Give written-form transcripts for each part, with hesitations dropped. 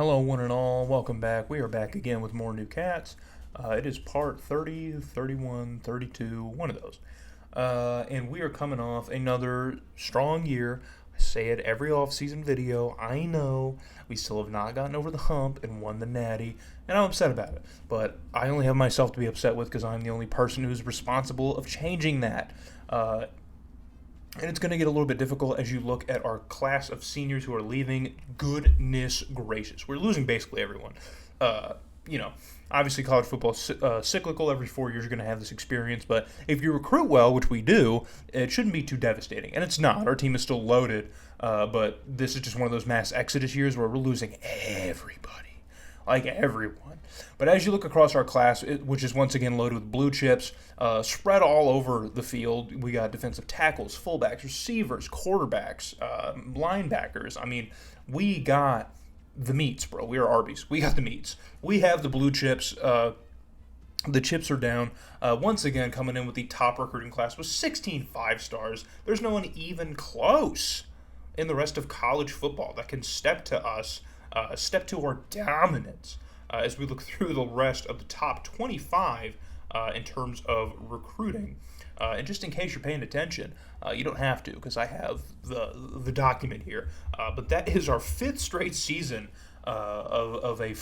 Hello, one and all. Welcome back. We are back again with more new cats. It is part 30, 31, 32, one of those. And we are coming off another strong year. I say it every off-season video. I know we still have not gotten over the hump and won the Natty, and I'm upset about it. But I only have myself to be upset with because I'm the only person who's responsible of changing that. And it's going to get a little bit difficult as you look at our class of seniors who are leaving. Goodness gracious. We're losing basically everyone. Obviously college football is cyclical. Every 4 years you're going to have this experience. But if you recruit well, which we do, it shouldn't be too devastating. And it's not. Our team is still loaded. But this is just one of those mass exodus years where we're losing everybody. Like everyone. But as you look across our class, which is once again loaded with blue chips, spread all over the field, we got defensive tackles, fullbacks, receivers, quarterbacks, linebackers. I mean, we got the meats, bro. We are Arby's. We got the meats. We have the blue chips. The chips are down. Once again, coming in with the top recruiting class with 16 5-stars. There's no one even close in the rest of college football that can step to us. Step to our dominance as we look through the rest of the top 25 in terms of recruiting. And just in case you're paying attention, you don't have to because I have the document here. But that is our fifth straight season of a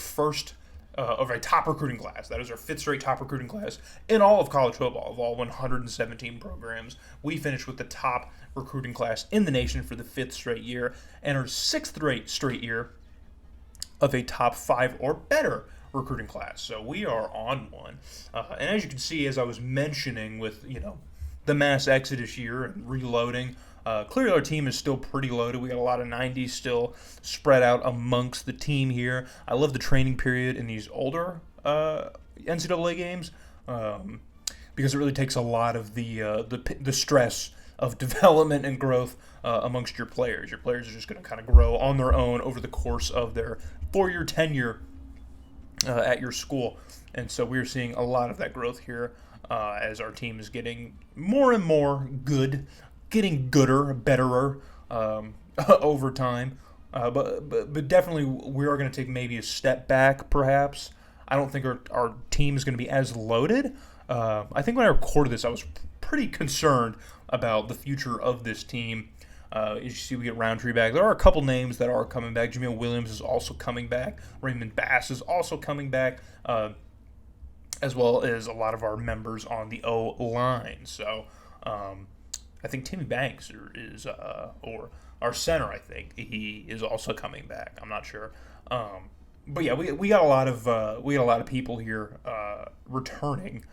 top recruiting class. That is our fifth straight top recruiting class in all of college football, of all 117 programs. We finished with the top recruiting class in the nation for the fifth straight year, and our sixth straight year of a top 5 or better recruiting class. So we are on one. And as you can see, as I was mentioning with, the mass exodus year and reloading, clearly our team is still pretty loaded. We got a lot of 90s still spread out amongst the team here. I love the training period in these older NCAA games because it really takes a lot of the stress of development and growth amongst your players. Your players are just going to kind of grow on their own over the course of their 4-year tenure at your school. And so we're seeing a lot of that growth here as our team is getting more and more good, getting gooder, betterer over time. But definitely we are going to take maybe a step back, perhaps. I don't think our team is going to be as loaded. I think when I recorded this, I was pretty concerned about the future of this team. As you see, we get Roundtree back. There are a couple names that are coming back. Jameel Williams is also coming back. Raymond Bass is also coming back, as well as a lot of our members on the O-line. So I think Timmy Banks is or our center, I think, he is also coming back. I'm not sure. But yeah, we got a lot of people here returning.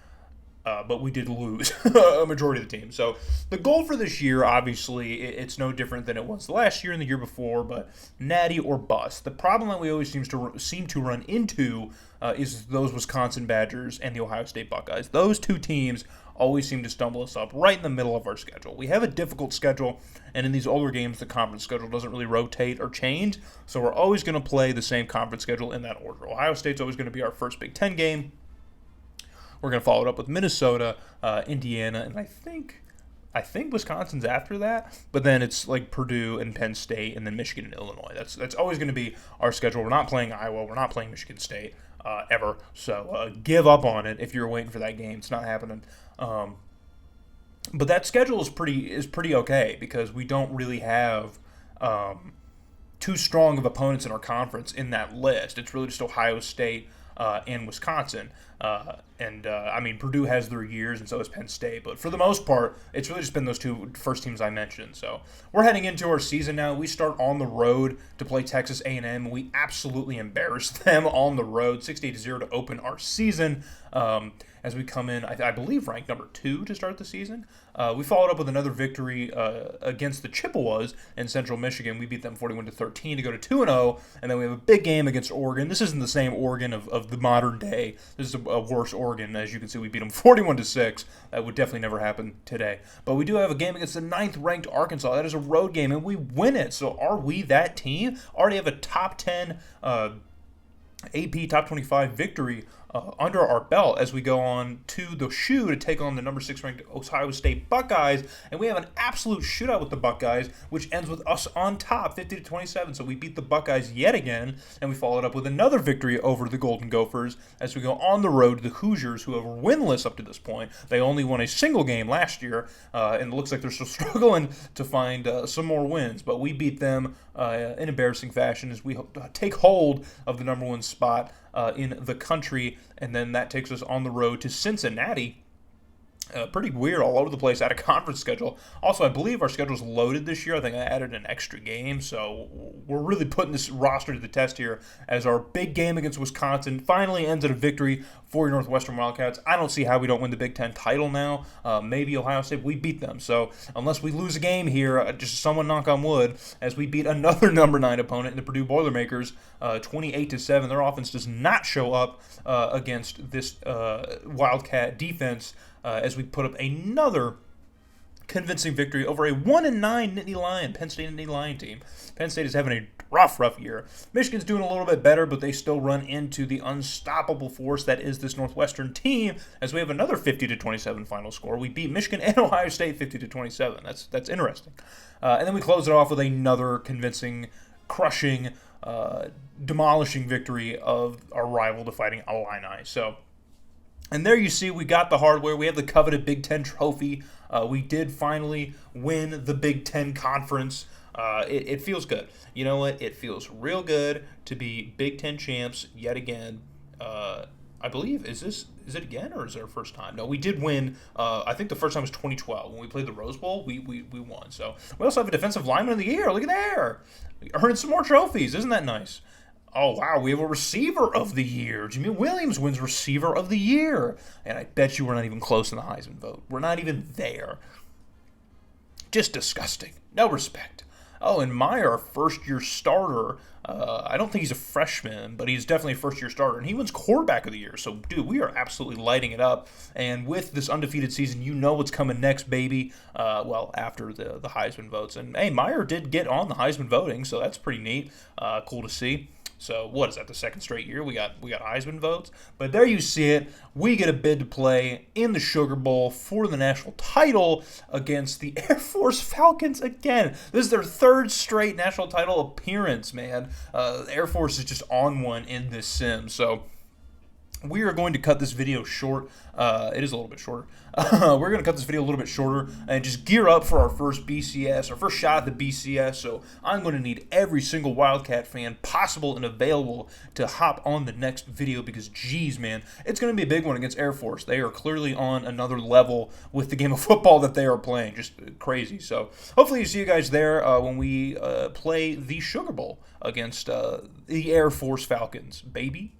But we did lose a majority of the team. So the goal for this year, obviously, it's no different than it was last year and the year before, but natty or bust. The problem that we always seem to run into is those Wisconsin Badgers and the Ohio State Buckeyes. Those two teams always seem to stumble us up right in the middle of our schedule. We have a difficult schedule, and in these older games, the conference schedule doesn't really rotate or change, so we're always going to play the same conference schedule in that order. Ohio State's always going to be our first Big Ten game. We're going to follow it up with Minnesota, Indiana, and I think Wisconsin's after that. But then it's like Purdue and Penn State, and then Michigan and Illinois. That's always going to be our schedule. We're not playing Iowa. We're not playing Michigan State ever. So give up on it if you're waiting for that game. It's not happening. But that schedule is pretty okay because we don't really have too strong of opponents in our conference in that list. It's really just Ohio State and Wisconsin. I mean, Purdue has their years, and so has Penn State. But for the most part, it's really just been those two first teams I mentioned. So we're heading into our season now. We start on the road to play Texas A&M. We absolutely embarrassed them on the road, 68-0 to open our season. As we come in, I believe, ranked number 2 to start the season. We followed up with another victory against the Chippewas in Central Michigan. We beat them 41-13 to go to 2-0, and then we have a big game against Oregon. This isn't the same Oregon of the modern day. This is a worse Oregon. As you can see, we beat them 41-6. That would definitely never happen today. But we do have a game against the 9th-ranked Arkansas. That is a road game, and we win it. So are we that team? Already have a top 10 AP Top 25 victory under our belt as we go on to the shoe to take on the number 6 ranked Ohio State Buckeyes, and we have an absolute shootout with the Buckeyes, which ends with us on top, 50-27. So we beat the Buckeyes yet again, and we followed up with another victory over the Golden Gophers as we go on the road to the Hoosiers, who are winless up to this point. They only won a single game last year, and it looks like they're still struggling to find some more wins. But we beat them in embarrassing fashion as we take hold of the number 1 spot in the country, and then that takes us on the road to Cincinnati. Pretty weird, all over the place out of conference schedule. Also, I believe our schedule's loaded this year. I think I added an extra game, so we're really putting this roster to the test here as our big game against Wisconsin finally ends in a victory for your Northwestern Wildcats. I don't see how we don't win the Big Ten title now. Maybe Ohio State, we beat them. So unless we lose a game here, just someone knock on wood, as we beat another number 9 opponent in the Purdue Boilermakers, 28-7. Their offense does not show up against this Wildcat defense. As we put up another convincing victory over a 1-9 Nittany Lion, Penn State Nittany Lion team. Penn State is having a rough year. Michigan's doing a little bit better, but they still run into the unstoppable force that is this Northwestern team, as we have another 50-27 final score. We beat Michigan and Ohio State 50-27. That's interesting. And then we close it off with another convincing, crushing, demolishing victory of our rival, the Fighting Illini. So, and there you see we got the hardware. We have the coveted Big Ten trophy. We did finally win the Big Ten Conference. It feels good. You know what? It feels real good to be Big Ten champs yet again. I believe, is it again, or is it our first time? No, we did win. I think the first time was 2012. When we played the Rose Bowl, we won. So we also have a defensive lineman of the year. Look at there. Earning some more trophies. Isn't that nice? Oh, wow, we have a receiver of the year. Jimmy Williams wins receiver of the year. And I bet you we're not even close in the Heisman vote. We're not even there. Just disgusting. No respect. Oh, and Meyer, first-year starter. I don't think he's a freshman, but he's definitely a first-year starter. And he wins quarterback of the year. So, dude, we are absolutely lighting it up. And with this undefeated season, you know what's coming next, baby. Well, after the Heisman votes. And, hey, Meyer did get on the Heisman voting, so that's pretty neat. Cool to see. So what is that, the second straight year we got Heisman votes? But there you see it. We get a bid to play in the Sugar Bowl for the national title against the Air Force Falcons again. This is their third straight national title appearance, man. The Air Force is just on one in this sim. So we are going to cut this video short. It is a little bit shorter. We're going to cut this video a little bit shorter and just gear up for our first BCS, our first shot at the BCS. So I'm going to need every single Wildcat fan possible and available to hop on the next video because, geez, man, it's going to be a big one against Air Force. They are clearly on another level with the game of football that they are playing. Just crazy. So hopefully you see you guys there when we play the Sugar Bowl against the Air Force Falcons, baby.